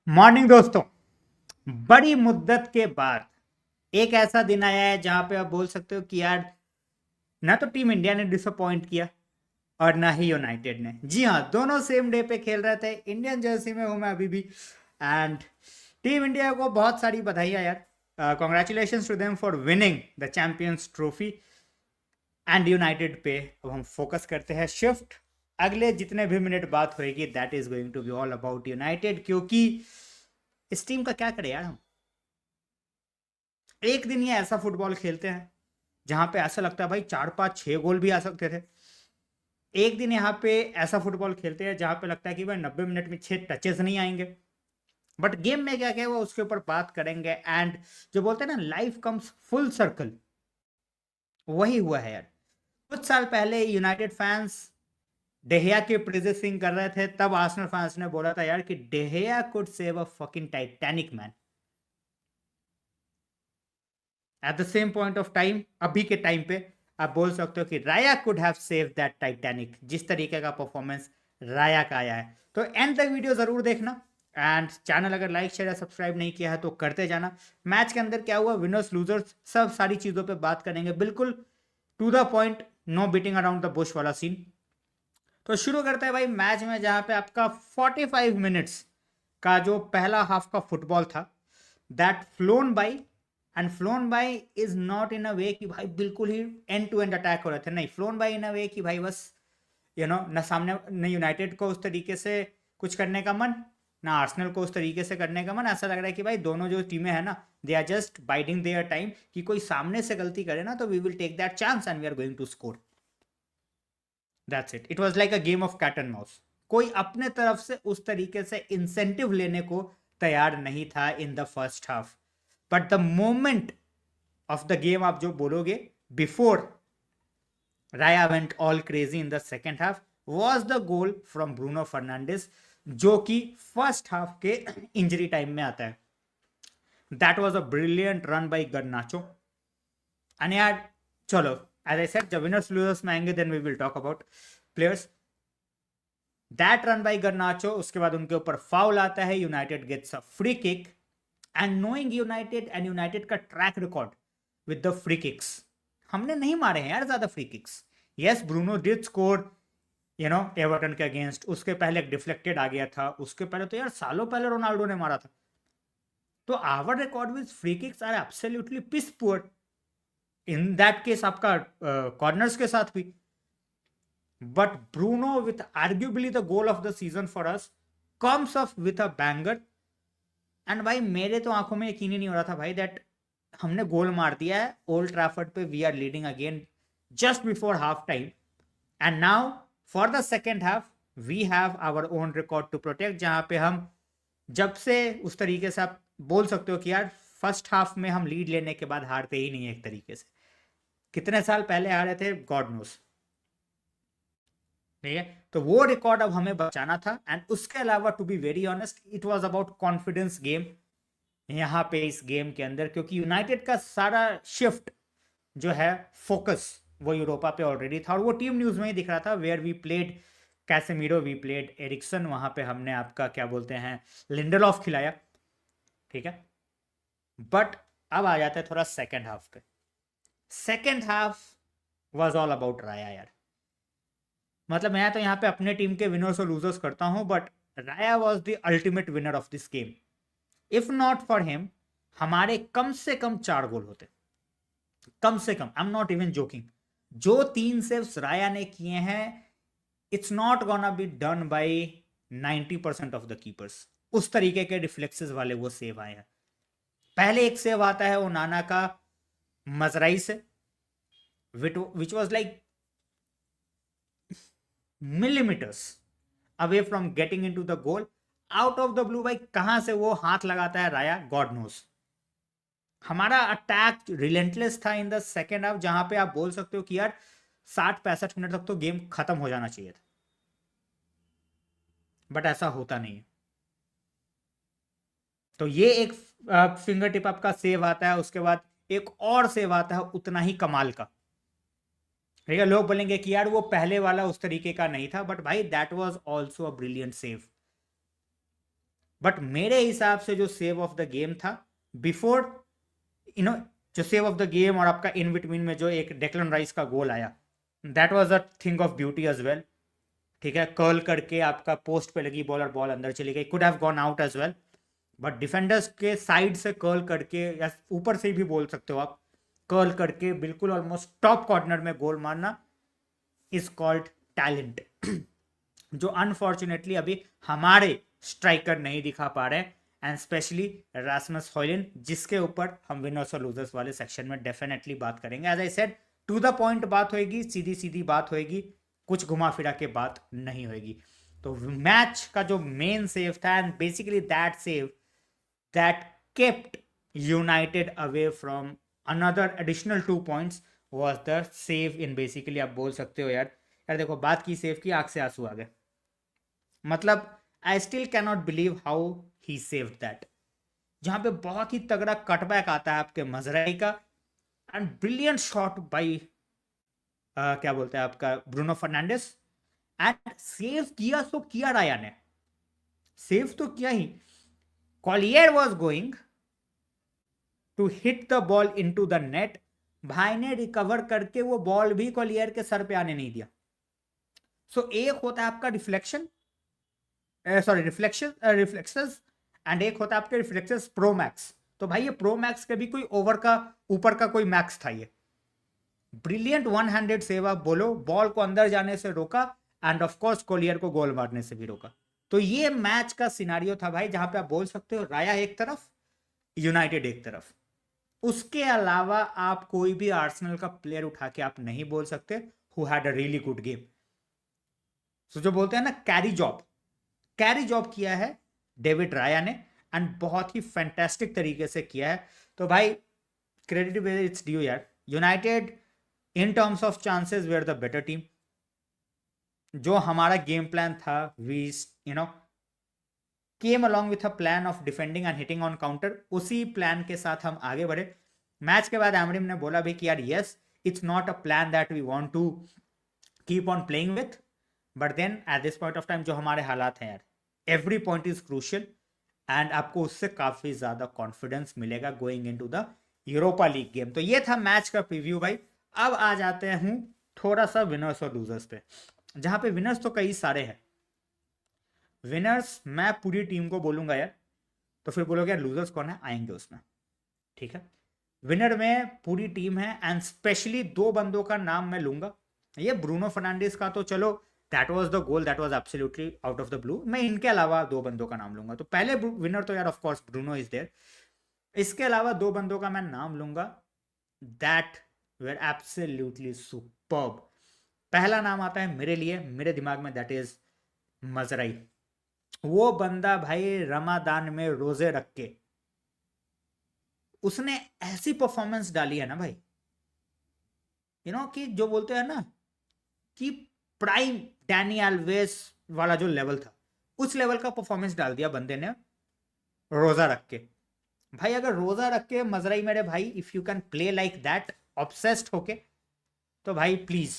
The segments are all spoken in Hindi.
मॉर्निंग दोस्तों। बड़ी मुद्दत के बाद एक ऐसा दिन आया है जहां पे आप बोल सकते हो कि यार ना तो टीम इंडिया ने डिसअपॉइंट किया और ना ही यूनाइटेड ने। जी हाँ, दोनों सेम डे पे खेल रहे थे। इंडियन जर्सी में हूं मैं अभी भी। एंड टीम इंडिया को बहुत सारी बधाइयां यार। Congratulation to them for winning the champions trophy. And United पे अब हम फोकस करते हैं शिफ्ट। अगले जितने भी मिनट बात होगी that is going to be all about United, क्योंकि इस टीम का क्या करें यार हम। एक दिन ये ऐसा फुटबॉल खेलते हैं जहां पे ऐसा लगता है भाई 4 5 6 गोल भी आ सकते थे। एक दिन यहाँ पे ऐसा फुटबॉल खेलते हैं जहां पे लगता है कि भाई 90 मिनट में 6 टचेस नहीं आएंगे। बट गेम में क्या क्या वो उसके ऊपर बात करेंगे। एंड जो बोलते हैं ना, लाइफ कम्स फुल सर्कल, वही हुआ है यार। कुछ साल पहले यूनाइटेड फैंस डेहिया के प्रेजेस सिंग कर रहे थे, तब आर्सेनल फैंस ने बोला था यार कि De Gea could save a fucking Titanic man. At the same point of time अभी के टाइम पे आप बोल सकते हो कि राया could have save that Titanic. जिस तरीके का परफॉर्मेंस राया का आया है, तो एंड तक वीडियो जरूर देखना। एंड चैनल अगर लाइक शेयर या सब्सक्राइब नहीं किया है तो करते जाना। मैच के अंदर क्या हुआ, विनर्स लूजर्स सब सारी चीजों पे बात करेंगे, बिल्कुल to the point, no beating around the bush वाला सीन। तो शुरू करते हैं भाई मैच में, जहां पे आपका 45 मिनट्स का जो पहला हाफ का फुटबॉल था, that flown by. And flown by is not in a way कि भाई बिल्कुल ही एंड टू एंड अटैक हो रहे थे, नहीं, phloem by in a way कि भाई बस ना सामने न यूनाइटेड को उस तरीके से कुछ करने का मन, ना आर्सेनल को उस तरीके से करने का मन। ऐसा लग रहा है कि भाई दोनों जो टीमें हैं ना, they are just biding their time कि कोई सामने से गलती करे ना तो we will take that chance and we are going to score. That's it, it was like a game of cat and mouse. कोई अपने तरफ से उस तरीके से इंसेंटिव लेने को तैयार नहीं था in the first half. But the moment of the game आप जो बोलोगे, before Raya went all crazy in the second half, was the goal from Bruno Fernandes, जो कि फर्स्ट हाफ के इंजरी टाइम में आता है। That was a brilliant run by Garnacho. And यार चलो, एज आई सेड, जब विनर्स लूजर्स में आएंगे then we will talk about players. That run by गर्नाचो, उसके बाद उनके ऊपर फाउल आता है, United gets a free kick. And knowing United and United का track record with the free kicks, हमने नहीं मारे हैं यार ज्यादा free kicks. Yes, Bruno did score Everton के अगेंस्ट, उसके पहले एक डिफ्लेक्टेड आ गया था, उसके पहले तो यार सालों पहले रोनाल्डो ने मारा था। तो our record with free kicks are absolutely piss poor. In that case आपका कॉर्नर्स के साथ भी। But Bruno with arguably the goal of the season for us comes up with a banger. And भाई मेरे तो आंखों में यकीन ही नहीं हो रहा था भाई दैट हमने गोल मार दिया है ओल्ड ट्रैफर्ड पे, we are leading again just before half time. And now for the second half we have our own record to protect, जहां पे हम जब से उस तरीके से आप बोल सकते हो कि यार फर्स्ट हाफ में हम लीड लेने के बाद हारते ही नहीं है एक तरीके से। कितने साल पहले हारे थे गॉड नोस। ठीक है, तो वो रिकॉर्ड अब हमें बचाना था। एंड उसके अलावा to be very honest, it was about confidence game यहाँ पे इस गेम के अंदर, क्योंकि यूनाइटेड का सारा शिफ्ट जो है, फोकस, वो यूरोपा पे ऑलरेडी था। और वो टीम न्यूज में ही दिख रहा था, where we played Casemiro, we played Eriksen, वहां पे हमने आपका क्या बोलते हैं लिंडलॉफ खिलाया। ठीक है, बट अब आ जाता है थोड़ा सेकेंड हाफ पे। Second half was all about राया यार। मतलब मैं तो यहाँ पे अपने टीम के विनर्स और लूजर्स करता हूं, but Raya was the ultimate winner of this game. If not for him हमारे कम से कम 4 गोल होते, कम से कम। I am not even joking. जो 3 सेव्स राया ने किए हैं, it's not gonna be done by 90% of the keepers. उस तरीके के रिफ्लेक्सेस वाले वो सेव आए हैं। पहले एक सेव आता है वो नाना का मजराई से, which was like millimetres away from getting in to the goal. Out of the blue भाई कहां से वो हाथ लगाता है राया, गॉड नोस। हमारा अटैक रिलेंटलेस था इन द सेकेंड हाफ, जहां पे आप बोल सकते हो कि यार 60 65 मिनट तक तो गेम खत्म हो जाना चाहिए था, बट ऐसा होता नहीं है। तो ये एक फिंगर टिप आपका सेव आता है, उसके बाद एक और सेव आता है उतना ही कमाल का। ठीक है, लोग बोलेंगे कि यार वो पहले वाला उस तरीके का नहीं था, बट भाई that was also a brilliant save. But मेरे हिसाब से जो सेव ऑफ द गेम था बिफोर जो सेव ऑफ द गेम और आपका इन बिटवीन में जो एक डेक्लन राइस का गोल आया, that was a thing of beauty as well. ठीक है, कर्ल करके आपका पोस्ट पे लगी बॉल और बॉल अंदर चली गई, could have gone out as well, but defenders के साइड से कर्ल करके या ऊपर से भी बोल सकते हो आप, कर्ल करके बिल्कुल ऑलमोस्ट टॉप कॉर्नर में गोल मारना इज कॉल्ड टैलेंट जो अनफॉर्चुनेटली अभी हमारे स्ट्राइकर नहीं दिखा पा रहे हैं, एंड स्पेशली रास्मस हॉयलैंड, जिसके ऊपर हम विनर्स और लूजर्स वाले सेक्शन में डेफिनेटली बात करेंगे। As I said, to the point बात होगी, सीधी सीधी बात होगी, कुछ घुमा फिरा के बात नहीं होगी। तो मैच का जो मेन सेव था, and basically that save that kept United away from another additional 2 points was the save in, basically आप बोल सकते हो यार देखो, बात की सेव की, आंख से आंसू आ गए। मतलब I still cannot believe how he saved that, जहां पे बहुत ही तगड़ा कटबैक आता है आपके मजराई का, एंड ब्रिलियंट शॉट बाई क्या बोलते हैं आपका ब्रूनो फर्नांडिस, एंड सेव किया तो किया राया ने, सेव तो किया ही। Collier was going to hit the ball into the net, भाई ने रिकवर करके वो बॉल भी कॉलियर के सर पे आने नहीं दिया। सो एक होता है आपका रिफ्लेक्शन, सॉरी रिफ्लेक्सेस, एंड एक होता है आपके रिफ्लेक्सेस प्रो मैक्स। तो भाई ये प्रो मैक्स के भी कोई ओवर का ऊपर का कोई मैक्स था। ये ब्रिलियंट वन हैंडेड सेव आप बोलो, बॉल को अंदर जाने से रोका, एंड ऑफ कोर्स कोलियर को गोल मारने से भी रोका। तो ये मैच का सिनारियो था भाई, जहां पे आप बोल सकते हो राया एक तरफ, यूनाइटेड एक तरफ। उसके अलावा आप कोई भी आर्सेनल का प्लेयर उठा के आप नहीं बोल सकते who had a really good game. So जो बोलते हैं ना कैरी जॉब किया है डेविड राया ने, एंड बहुत ही फैंटास्टिक तरीके से किया है। तो भाई क्रेडिट वेयर इट्स ड्यू यार, United in terms of chances were the better team. जो हमारा गेम प्लान था, we came along with a plan of defending and hitting on counter, उसी प्लान के साथ हम आगे बढ़े। मैच के बाद एमरिम ने बोला भी कि यार yes, it's not a plan that we want to keep on playing with, but then at this point of time जो हमारे हालात हैं यार, every point is crucial, and आपको उससे काफी ज्यादा कॉन्फिडेंस मिलेगा going into the Europa League game. तो ये था मैच का प्रीव्यू भाई। अब आ जाते हैं थोड़ा सा विनर्स और लूजर्स पे, जहां पे विनर्स तो कई सारे हैं। विनर्स मैं पूरी टीम को बोलूंगा यार, तो फिर बोलोगे यार लूजर्स कौन है, आएंगे उसमें, ठीक है। विनर में पूरी टीम है, एंड स्पेशली 2 बंदों का नाम मैं लूंगा। ये ब्रूनो फर्नांडिस का तो चलो, that was the goal, that was absolutely out of the blue. मैं इनके अलावा 2 बंदों का नाम लूंगा। तो पहले विनर तो यार of course Bruno is there. इसके अलावा 2 बंदों का मैं नाम लूंगा दैट वेर एब्सोल्युटली सुपर्ब। पहला नाम आता है मेरे लिए, मेरे दिमाग में, दैट इज मजराई। वो बंदा भाई रमादान में रोजे रख के उसने ऐसी परफॉर्मेंस डाली है ना भाई, कि जो बोलते हैं ना कि प्राइम डैनी एल्वेस वाला जो लेवल था, उस लेवल का परफॉर्मेंस डाल दिया बंदे ने रोजा रख के। भाई अगर रोजा रख के मजराई मेरे भाई, if you can play like that obsessed होके, तो भाई प्लीज,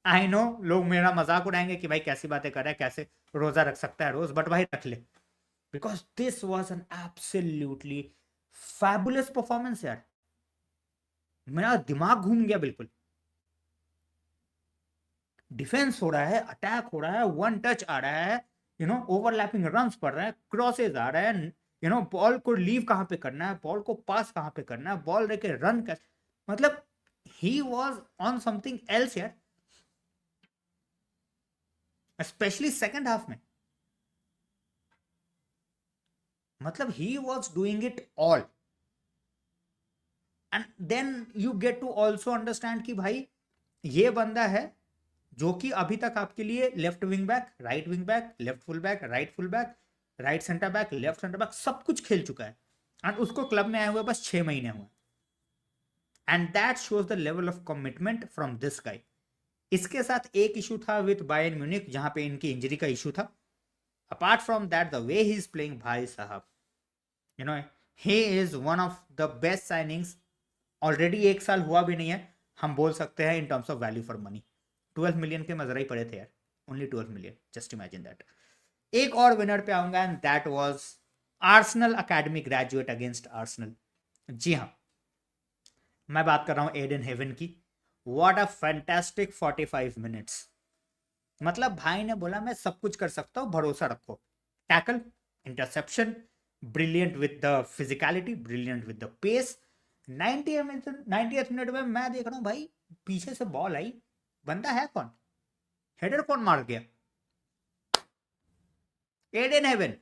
आई नो लोग मेरा मजाक उड़ाएंगे कि भाई कैसी बातें कर रहा है, कैसे रोजा रख सकता है रोज, बट भाई रख ले, because this was an absolutely fabulous performance यार। मेरा दिमाग घूम गया बिल्कुल। डिफेंस हो रहा है, अटैक हो रहा है, वन टच आ रहा है, ओवरलैपिंग रन्स पड़ रहे हैं, क्रॉसेज आ रहे हैं, बॉल को लीव कहां पे करना है, बॉल को पास कहां पे करना है, बॉल लेके रन कर, मतलब he was on something else यार, स्पेशली सेकेंड हाफ में। मतलब he was doing it all, and then you get to also understand कि भाई ये बंदा है जो कि अभी तक आपके लिए left wing back, right wing back, left full back, right full back, right centre back, left centre back, सब कुछ खेल चुका है, एंड उसको क्लब में आए हुए बस 6 महीने हुए, and that shows the level of commitment from this guy. इसके साथ एक इशू था विद बायर्न म्यूनिख, जहां पे इनकी इंजरी का इशू था। Apart from that, the way he is playing भाई साहब, he is one of the best signings. Already 1 साल हुआ भी नहीं है, हम बोल सकते हैं in terms of value for money. 12 million के मजरा ही पड़े थे यार, only 12 million, just imagine that. एक और विनर पे आऊंगा, and that was Arsenal academy graduate against Arsenal. जी हाँ, मैं बात कर रहा हूं एडन हेवन की। What a fantastic 45 minutes. मतलब भाई ने बोला मैं सब कुछ कर सकता हूं, भरोसा रखो। Tackle, interception, brilliant with the physicality, brilliant with the pace. 90th minute में मैं देख रहा हूं भाई पीछे से बॉल आई, बंदा है कौन, हेडर कौन मार गया, Ayden Heaven.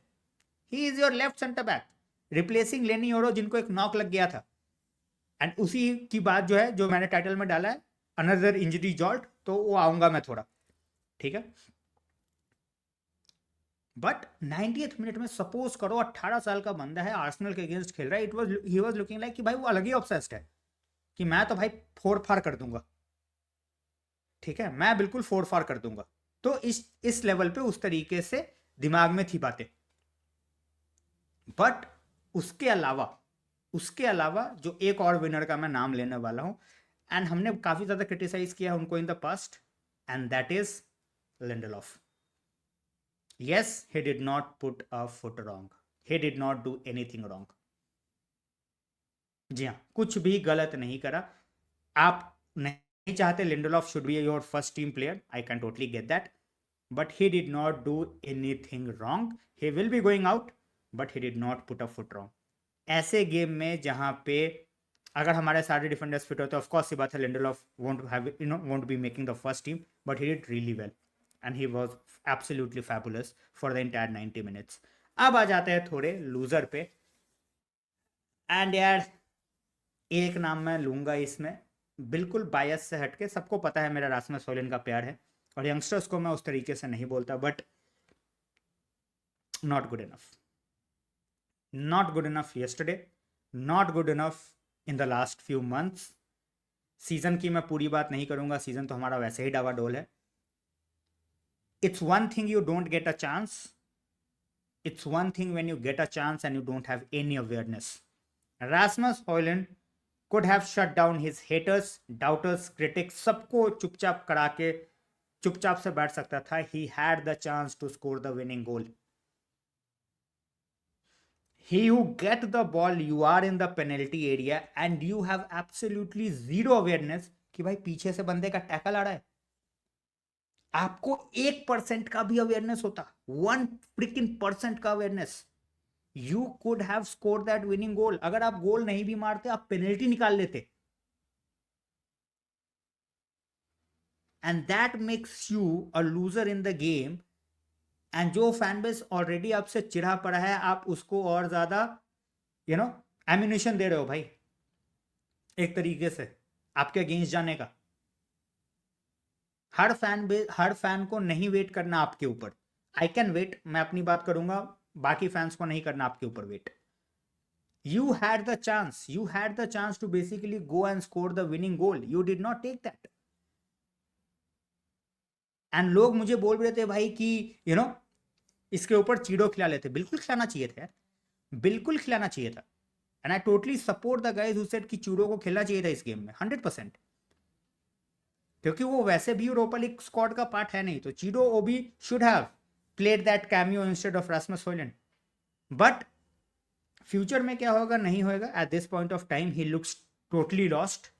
He is your left centre back replacing Leny Yoro, जिनको एक नॉक लग गया था। एंड उसी की बात जो है, जो मैंने टाइटल में डाला है, अनदर इंजरी जॉल्ट, तो वो आऊंगा मैं थोड़ा, ठीक है। बट 90th मिनट में सपोज करो 18 साल का बंदा है, आर्सेनल के अगेंस्ट खेल रहा है, ही वाज लुकिंग लाइक कि भाई वो अलग ही ऑब्सेस्ड है कि मैं तो भाई फोड़ फाड़ कर दूंगा, ठीक है, मैं बिल्कुल फोड़ फाड़ कर दूंगा। तो इस लेवल पे उस तरीके से दिमाग में थी बातें। बट उसके अलावा जो एक और विनर का मैं नाम लेने वाला हूं, एंड हमने काफी ज्यादा क्रिटिसाइज किया उनको in the past, and that is Lindelof. Yes, he did not put a foot wrong. He did not do anything wrong. जी हाँ, कुछ भी गलत नहीं करा। आप नहीं चाहते Lindelof should be your first team player, I can totally get that, but he did not do anything wrong. He will be going out, but he did not put a foot wrong. ऐसे गेम में जहां पे अगर हमारे सारे डिफेंडर्स फिट होते, ऑफ कोर्स सी बात है, Lindelof won't be making the first team, but he did really well and he was absolutely fabulous for the entire 90 minutes. अब आ जाते हैं थोड़े लूजर पे, एंड यार एक नाम मैं लूंगा इसमें, बिल्कुल बायस से हटके। सबको पता है मेरा रासमस होयलुंड का प्यार है, और यंगस्टर्स को मैं उस तरीके से नहीं बोलता, but not good enough. Not good enough yesterday, not good enough in the last few months. Season की मैं पूरी बात नहीं करूंगा, सीजन तो हमारा वैसे ही डावाडोल है। It's one thing you don't get a chance, it's one thing when you get a chance and you don't have any awareness. Rasmus Højlund could have shut down his haters, doubters, critics, सबको चुपचाप करा के चुपचाप से बैठ सकता था। He had the chance to score the winning goal. You get the ball, you are in the penalty area and you have absolutely zero awareness कि भाई पीछे से बंदे का टैकल आ रहा है। आपको 1% का भी अवेयरनेस होता, 1% का awareness, you could have score that winning गोल। अगर आप गोल नहीं भी मारते, आप पेनल्टी निकाल लेते, and that makes you a loser in the game. And जो फैन बेस ऑलरेडी आपसे चिढ़ा पड़ा है, आप उसको और ज्यादा एम्यूनिशन दे रहे हो भाई, एक तरीके से आपके अगेंस्ट जाने का। हर फैन को नहीं वेट करना आपके ऊपर। आई कैन वेट, मैं अपनी बात करूंगा, बाकी फैंस को नहीं करना आपके ऊपर wait. You had the chance to basically go and score the winning goal, you did not take that. And लोग मुझे बोल रहे थे भाई कि इसके ऊपर चीड़ो खिला लेते। बिल्कुल खिलाना चाहिए था यार, बिल्कुल खिलाना चाहिए था। And I totally support the guys who said कि चीड़ो को खेलना चाहिए था इस गेम में 100%, क्योंकि वो वैसे भी यूरोपा लीग स्क्वाड का पार्ट है नहीं, तो Chido Obi should have played that cameo instead of Rasmus Hojlund. But future में क्या होगा नहीं होगा, at this point of time he looks totally lost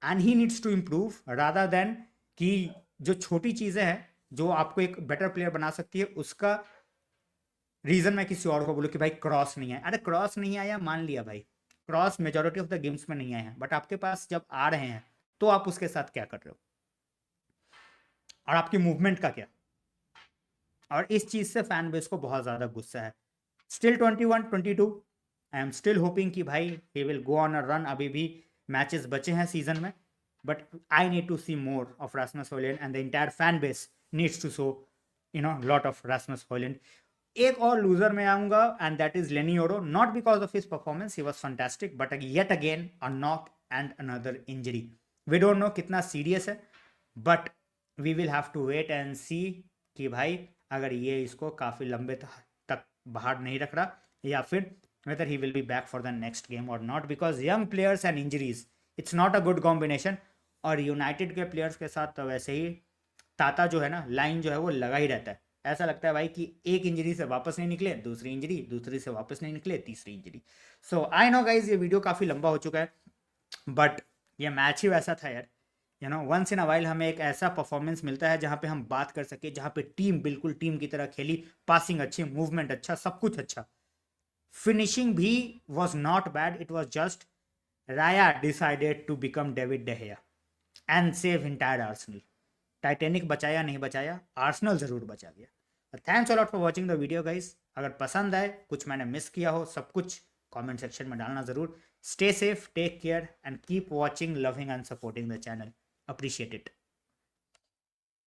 and he needs to improve rather than कि जो छोटी चीजें हैं जो आपको एक बेटर प्लेयर बना सकती है, उसका रीजन मैं किसी और को बोलूं कि भाई क्रॉस नहीं आया। अरे क्रॉस नहीं आया मान लिया भाई, cross majority of the games में नहीं आए हैं, बट आपके पास जब आ रहे हैं तो आप उसके साथ क्या कर रहे हो, और आपकी मूवमेंट का क्या। और इस चीज से फैन बेस को बहुत ज्यादा गुस्सा है। Still 21-22, I am still hoping कि भाई ही will go on a run. अभी भी मैचेस बचे हैं सीजन में, but I need to see more of Rasmus Hojlund and the entire fan base needs to show lot of Rasmus Hojlund. एक और लूजर में आऊंगा and that is Leny Yoro, not because of his performance, he was fantastic, but yet again a knock and another injury. We don't know कितना सीरियस है, but we will have to wait and see कि भाई अगर ये इसको काफ़ी लंबे तक बाहर नहीं रख रहा, या फिर whether he will be back for the next game or not, because young players and injuries it's not a good combination। और यूनाइटेड के प्लेयर्स के साथ तो वैसे ही ताता जो है ना, लाइन जो है वो लगा ही रहता है, ऐसा लगता है भाई कि एक इंजरी से वापस नहीं निकले, दूसरी इंजरी, दूसरी से वापस नहीं निकले, तीसरी injury. So I know guys ये वीडियो काफ़ी लंबा हो चुका है, बट ये मैच ही वैसा था यार। वंस इन अ वाइल हमें एक ऐसा परफॉर्मेंस मिलता है जहाँ पे हम बात कर सके, जहाँ पे टीम बिल्कुल टीम की तरह खेली, पासिंग अच्छी, मूवमेंट अच्छा, सब कुछ अच्छा, फिनिशिंग भी was not bad, it was just Raya decided to become David De Gea and save entire Arsenal. Titanic बचाया नहीं बचाया, आर्सेनल जरूर बचा लिया। Thanks a lot for watching the video guys. अगर पसंद आए, कुछ मैंने मिस किया हो, सब कुछ कमेंट सेक्शन में डालना जरूर। Stay safe, take care and keep watching, loving and supporting the channel. Appreciate it.